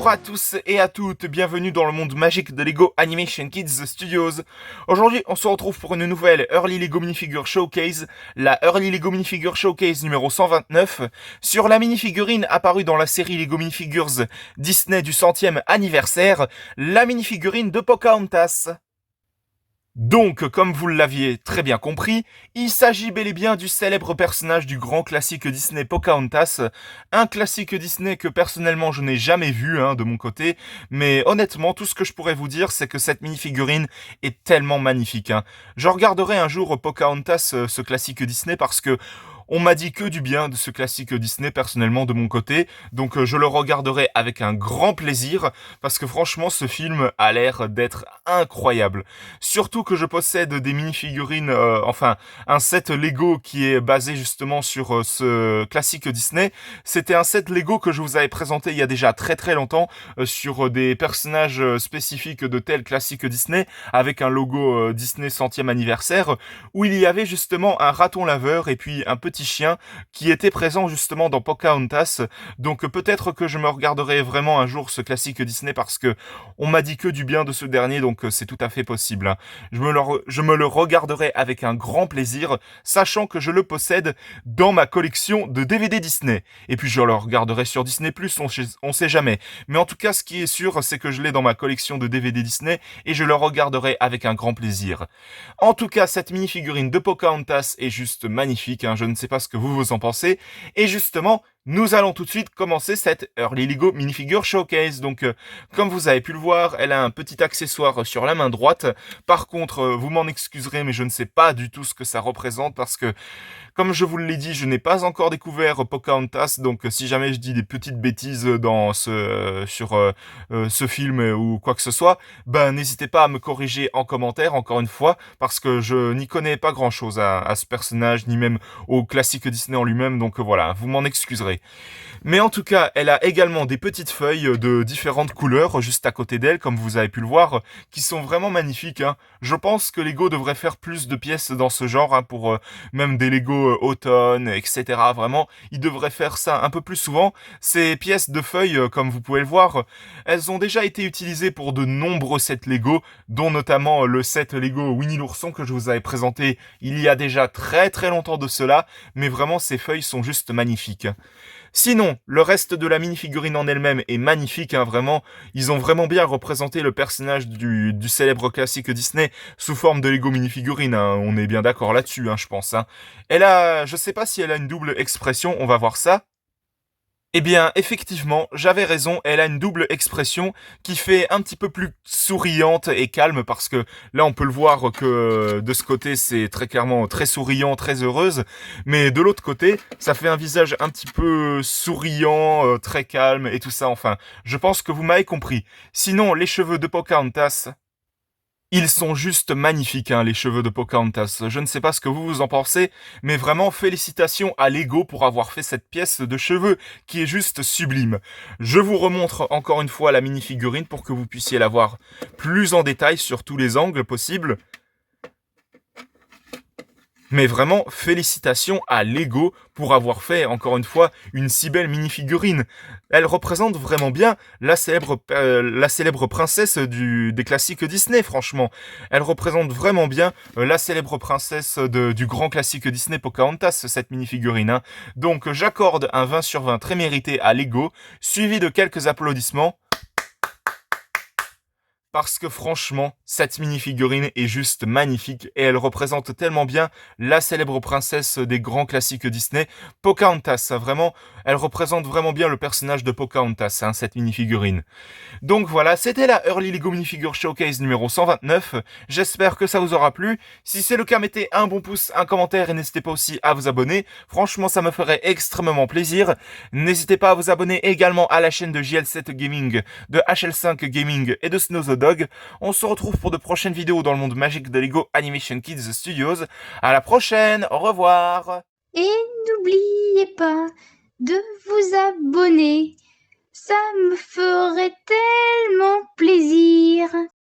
Bonjour à tous et à toutes, bienvenue dans le monde magique de Lego Animation Kids Studios. Aujourd'hui, on se retrouve pour une nouvelle Early Lego Minifigure Showcase, la Early Lego Minifigure Showcase numéro 129, sur la minifigurine apparue dans la série Lego Minifigures Disney du 100e anniversaire, la minifigurine de Pocahontas. Donc, comme vous l'aviez très bien compris, il s'agit bel et bien du célèbre personnage du grand classique Disney Pocahontas, un classique Disney que personnellement je n'ai jamais vu de mon côté, mais honnêtement tout ce que je pourrais vous dire c'est que cette mini-figurine est tellement magnifique. Je regarderai un jour Pocahontas, ce classique Disney, parce que on m'a dit que du bien de ce classique Disney personnellement de mon côté, donc je le regarderai avec un grand plaisir, parce que franchement ce film a l'air d'être incroyable. Surtout que je possède des mini-figurines, enfin un set Lego qui est basé justement sur ce classique Disney. C'était un set Lego que je vous avais présenté il y a déjà très très longtemps, sur des personnages spécifiques de tel classique Disney, avec un logo Disney 100e anniversaire, où il y avait justement un raton laveur et puis un petit chien qui était présent justement dans Pocahontas. Donc peut-être que je me regarderai vraiment un jour ce classique Disney, parce que on m'a dit que du bien de ce dernier, donc c'est tout à fait possible. Je me le regarderai avec un grand plaisir, sachant que je le possède dans ma collection de DVD Disney. Et puis je le regarderai sur Disney+, on sait jamais. Mais en tout cas, ce qui est sûr, c'est que je l'ai dans ma collection de DVD Disney et je le regarderai avec un grand plaisir. En tout cas, cette mini-figurine de Pocahontas est juste magnifique, je ne sais pas ce que vous en pensez. Et justement, nous allons tout de suite commencer cette Early Lego Minifigure Showcase. Donc, comme vous avez pu le voir, elle a un petit accessoire sur la main droite. Par contre, vous m'en excuserez, mais je ne sais pas du tout ce que ça représente, parce que, comme je vous l'ai dit, je n'ai pas encore découvert Pocahontas, donc si jamais je dis des petites bêtises sur ce film ou quoi que ce soit, ben n'hésitez pas à me corriger en commentaire, encore une fois, parce que je n'y connais pas grand-chose à ce personnage, ni même au classique Disney en lui-même, donc voilà, vous m'en excuserez. Mais en tout cas, elle a également des petites feuilles de différentes couleurs juste à côté d'elle, comme vous avez pu le voir, qui sont vraiment magnifiques. Je pense que Lego devrait faire plus de pièces dans ce genre, pour même des Lego automne, etc. Vraiment, ils devraient faire ça un peu plus souvent. Ces pièces de feuilles, comme vous pouvez le voir, elles ont déjà été utilisées pour de nombreux sets Lego, dont notamment le set Lego Winnie l'ourson que je vous avais présenté il y a déjà très très longtemps de cela, mais vraiment ces feuilles sont juste magnifiques. Sinon, le reste de la mini-figurine en elle-même est magnifique, vraiment. Ils ont vraiment bien représenté le personnage du célèbre classique Disney sous forme de Lego mini-figurine, on est bien d'accord là-dessus, je pense. Elle a, je sais pas si elle a une double expression, on va voir ça. Eh bien, effectivement, j'avais raison, elle a une double expression qui fait un petit peu plus souriante et calme, parce que là, on peut le voir que de ce côté, c'est très clairement très souriant, très heureuse, mais de l'autre côté, ça fait un visage un petit peu souriant, très calme et tout ça, enfin, je pense que vous m'avez compris. Sinon, les cheveux de Pocahontas, ils sont juste magnifiques, les cheveux de Pocahontas. Je ne sais pas ce que vous en pensez, mais vraiment félicitations à Lego pour avoir fait cette pièce de cheveux qui est juste sublime. Je vous remontre encore une fois la mini-figurine pour que vous puissiez la voir plus en détail sur tous les angles possibles. Mais vraiment, félicitations à Lego pour avoir fait, encore une fois, une si belle mini-figurine. Elle représente vraiment bien la célèbre princesse des classiques Disney, franchement. Elle représente vraiment bien la célèbre princesse du grand classique Disney Pocahontas, cette mini-figurine. Donc, j'accorde un 20 sur 20 très mérité à Lego, suivi de quelques applaudissements. Parce que franchement, cette mini-figurine est juste magnifique et elle représente tellement bien la célèbre princesse des grands classiques Disney, Pocahontas. Vraiment, elle représente vraiment bien le personnage de Pocahontas, cette mini-figurine. Donc voilà, c'était la Early Lego Minifigure Showcase numéro 129. J'espère que ça vous aura plu. Si c'est le cas, mettez un bon pouce, un commentaire et n'hésitez pas aussi à vous abonner. Franchement, ça me ferait extrêmement plaisir. N'hésitez pas à vous abonner également à la chaîne de JL7 Gaming, de HL5 Gaming et de Snow the Dog. On se retrouve pour de prochaines vidéos dans le monde magique de Lego Animation Kids Studios. À la prochaine, au revoir. Et n'oubliez pas de vous abonner. Ça me ferait tellement plaisir.